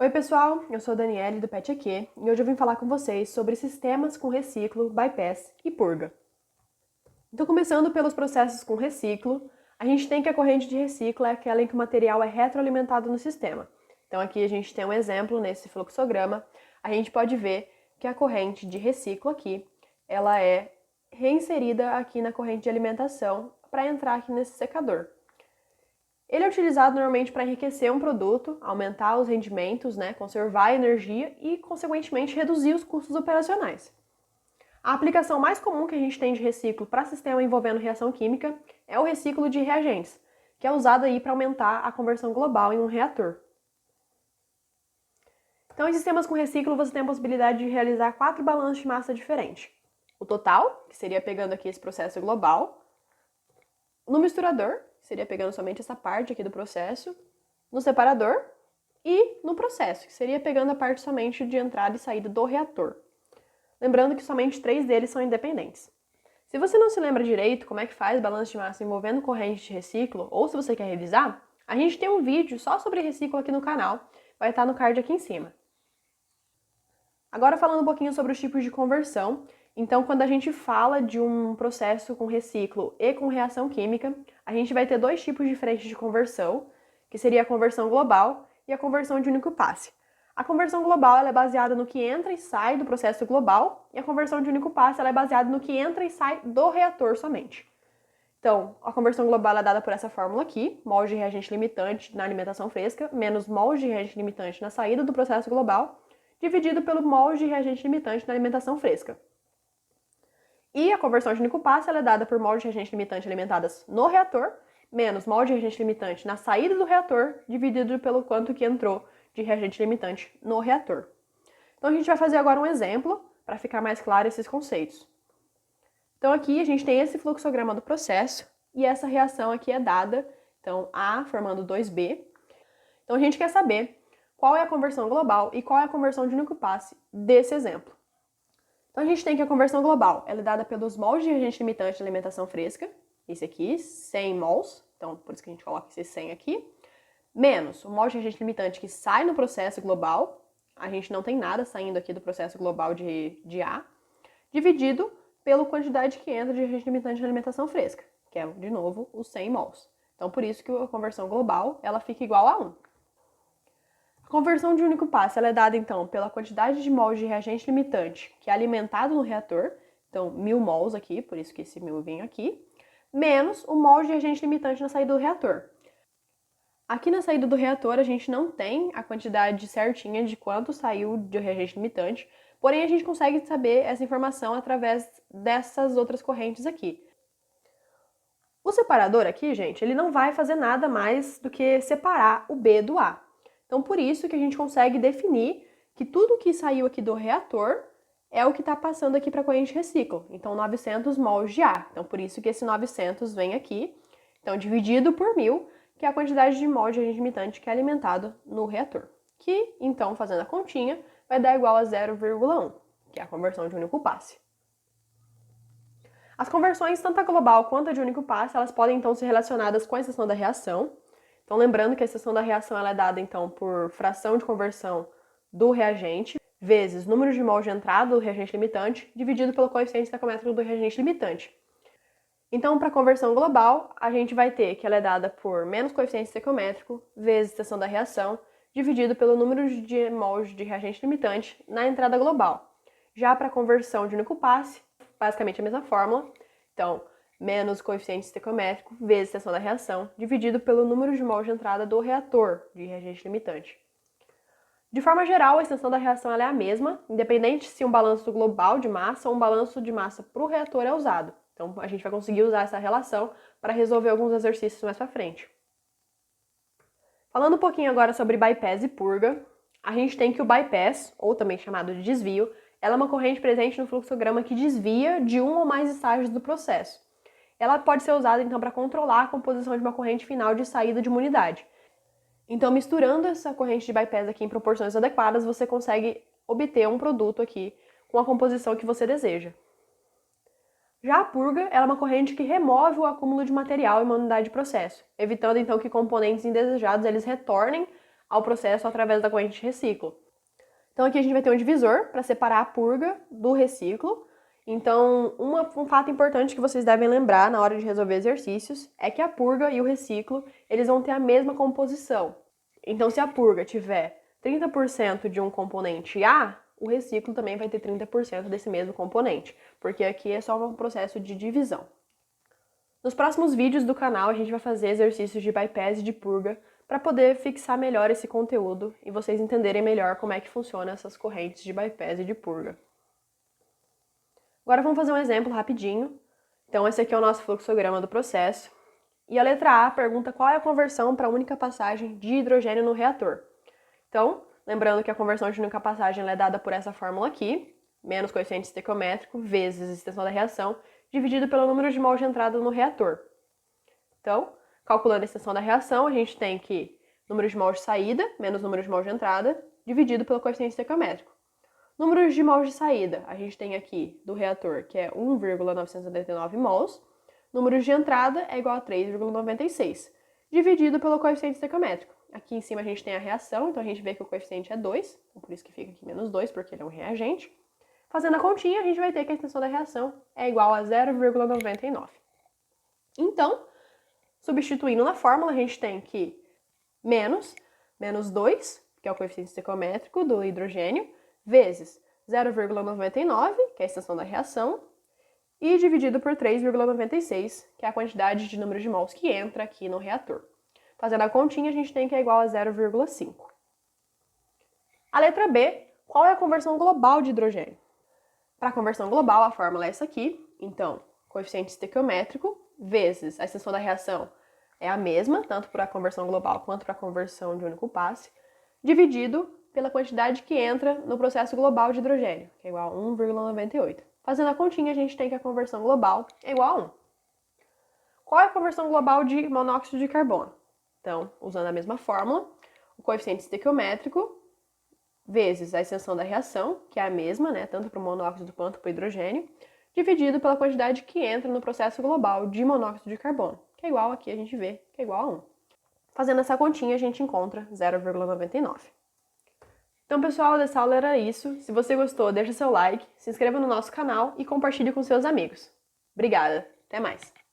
Oi pessoal, eu sou a Daniele do PET Aqui e hoje eu vim falar com vocês sobre sistemas com reciclo, bypass e purga. Então, começando pelos processos com reciclo, a gente tem que a corrente de reciclo é aquela em que o material é retroalimentado no sistema. Então aqui a gente tem um exemplo nesse fluxograma, a gente pode ver que a corrente de reciclo aqui, ela é reinserida aqui na corrente de alimentação para entrar aqui nesse secador. Ele é utilizado normalmente para enriquecer um produto, aumentar os rendimentos, conservar a energia e, consequentemente, reduzir os custos operacionais. A aplicação mais comum que a gente tem de reciclo para sistema envolvendo reação química é o reciclo de reagentes, que é usado aí para aumentar a conversão global em um reator. Então, em sistemas com reciclo, você tem a possibilidade de realizar 4 balanços de massa diferentes. O total, que seria pegando aqui esse processo global. No misturador, que seria pegando somente essa parte aqui do processo. No separador e no processo, que seria pegando a parte somente de entrada e saída do reator. Lembrando que somente 3 deles são independentes. Se você não se lembra direito como é que faz balanço de massa envolvendo corrente de reciclo, ou se você quer revisar, a gente tem um vídeo só sobre reciclo aqui no canal, vai estar no card aqui em cima. Agora falando um pouquinho sobre os tipos de conversão, então quando a gente fala de um processo com reciclo e com reação química, a gente vai ter 2 tipos diferentes de conversão, que seria a conversão global e a conversão de único passe. A conversão global ela é baseada no que entra e sai do processo global, e a conversão de único passe ela é baseada no que entra e sai do reator somente. Então, a conversão global é dada por essa fórmula aqui, mol de reagente limitante na alimentação fresca, menos mol de reagente limitante na saída do processo global, dividido pelo mol de reagente limitante na alimentação fresca. E a conversão de único passe ela é dada por mol de reagente limitante alimentadas no reator, menos mol de reagente limitante na saída do reator, dividido pelo quanto que entrou de reagente limitante no reator. Então a gente vai fazer agora um exemplo para ficar mais claro esses conceitos. Então aqui a gente tem esse fluxograma do processo e essa reação aqui é dada, então A formando 2B. Então a gente quer saber qual é a conversão global e qual é a conversão de único passe desse exemplo. Então a gente tem que a conversão global ela é dada pelos mols de reagente limitante de alimentação fresca, esse aqui, 100 mols, então por isso que a gente coloca esse 100 aqui, menos o mol de reagente limitante que sai no processo global, a gente não tem nada saindo aqui do processo global de A, dividido pela quantidade que entra de reagente limitante de alimentação fresca, que é, de novo, os 100 mols. Então por isso que a conversão global ela fica igual a 1. A conversão de único passe ela é dada, então, pela quantidade de mols de reagente limitante que é alimentado no reator, então 1000 mols aqui, por isso que esse 1000 vem aqui, menos o mol de reagente limitante na saída do reator. Aqui na saída do reator a gente não tem a quantidade certinha de quanto saiu de reagente limitante, porém a gente consegue saber essa informação através dessas outras correntes aqui. O separador aqui, gente, ele não vai fazer nada mais do que separar o B do A. Então, por isso que a gente consegue definir que tudo que saiu aqui do reator é o que está passando aqui para a corrente de reciclo. Então, 900 mols de A. Então, por isso que esse 900 vem aqui. Então, dividido por 1000, que é a quantidade de mol de reagente limitante que é alimentado no reator. Que, então, fazendo a continha, vai dar igual a 0,1, que é a conversão de único passe. As conversões, tanto a global quanto a de único passe, elas podem, então, ser relacionadas com a extensão da reação. Então, lembrando que a extensão da reação ela é dada, então, por fração de conversão do reagente, vezes número de mol de entrada do reagente limitante, dividido pelo coeficiente estequiométrico do reagente limitante. Então, para a conversão global, a gente vai ter que ela é dada por menos coeficiente estequiométrico, vezes extensão da reação, dividido pelo número de mols de reagente limitante na entrada global. Já para a conversão de único passe, basicamente a mesma fórmula. Então, menos coeficiente estequiométrico vezes extensão da reação, dividido pelo número de mols de entrada do reator de reagente limitante. De forma geral, a extensão da reação ela é a mesma, independente se um balanço global de massa ou um balanço de massa para o reator é usado. Então, a gente vai conseguir usar essa relação para resolver alguns exercícios mais para frente. Falando um pouquinho agora sobre bypass e purga, a gente tem que o bypass, ou também chamado de desvio, ela é uma corrente presente no fluxograma que desvia de um ou mais estágios do processo. Ela pode ser usada, então, para controlar a composição de uma corrente final de saída de uma unidade. Então, misturando essa corrente de bypass aqui em proporções adequadas, você consegue obter um produto aqui com a composição que você deseja. Já a purga ela é uma corrente que remove o acúmulo de material em uma unidade de processo, evitando, então, que componentes indesejados eles retornem ao processo através da corrente de reciclo. Então aqui a gente vai ter um divisor para separar a purga do reciclo. Então, um fato importante que vocês devem lembrar na hora de resolver exercícios é que a purga e o reciclo, eles vão ter a mesma composição. Então, se a purga tiver 30% de um componente A, o reciclo também vai ter 30% desse mesmo componente, porque aqui é só um processo de divisão. Nos próximos vídeos do canal, a gente vai fazer exercícios de bypass e de purga para poder fixar melhor esse conteúdo e vocês entenderem melhor como é que funcionam essas correntes de bypass e de purga. Agora vamos fazer um exemplo rapidinho. Então esse aqui é o nosso fluxograma do processo. E a letra A pergunta qual é a conversão para a única passagem de hidrogênio no reator. Então, lembrando que a conversão de única passagem é dada por essa fórmula aqui, menos coeficiente estequiométrico vezes a extensão da reação, dividido pelo número de mols de entrada no reator. Então, calculando a extensão da reação, a gente tem que número de mols de saída menos número de mols de entrada, dividido pelo coeficiente estequiométrico. Números de mols de saída, a gente tem aqui do reator, que é 1,999 mols. Números de entrada é igual a 3,96, dividido pelo coeficiente estequiométrico. Aqui em cima a gente tem a reação, então a gente vê que o coeficiente é 2, por isso que fica aqui menos 2, porque ele é um reagente. Fazendo a continha, a gente vai ter que a extensão da reação é igual a 0,99. Então, substituindo na fórmula, a gente tem que menos 2, que é o coeficiente estequiométrico do hidrogênio, vezes 0,99, que é a extensão da reação, e dividido por 3,96, que é a quantidade de número de mols que entra aqui no reator. Fazendo a continha, a gente tem que é igual a 0,5. A letra B, qual é a conversão global de hidrogênio? Para a conversão global, a fórmula é essa aqui. Então, coeficiente estequiométrico vezes a extensão da reação é a mesma, tanto para a conversão global quanto para a conversão de único passe, dividido pela quantidade que entra no processo global de hidrogênio, que é igual a 1,98. Fazendo a continha, a gente tem que a conversão global é igual a 1. Qual é a conversão global de monóxido de carbono? Então, usando a mesma fórmula, o coeficiente estequiométrico vezes a extensão da reação, que é a mesma, né, tanto para o monóxido quanto para o hidrogênio, dividido pela quantidade que entra no processo global de monóxido de carbono, que é igual aqui a gente vê que é igual a 1. Fazendo essa continha, a gente encontra 0,99. Então, pessoal, dessa aula era isso. Se você gostou, deixa seu like, se inscreva no nosso canal e compartilhe com seus amigos. Obrigada, até mais!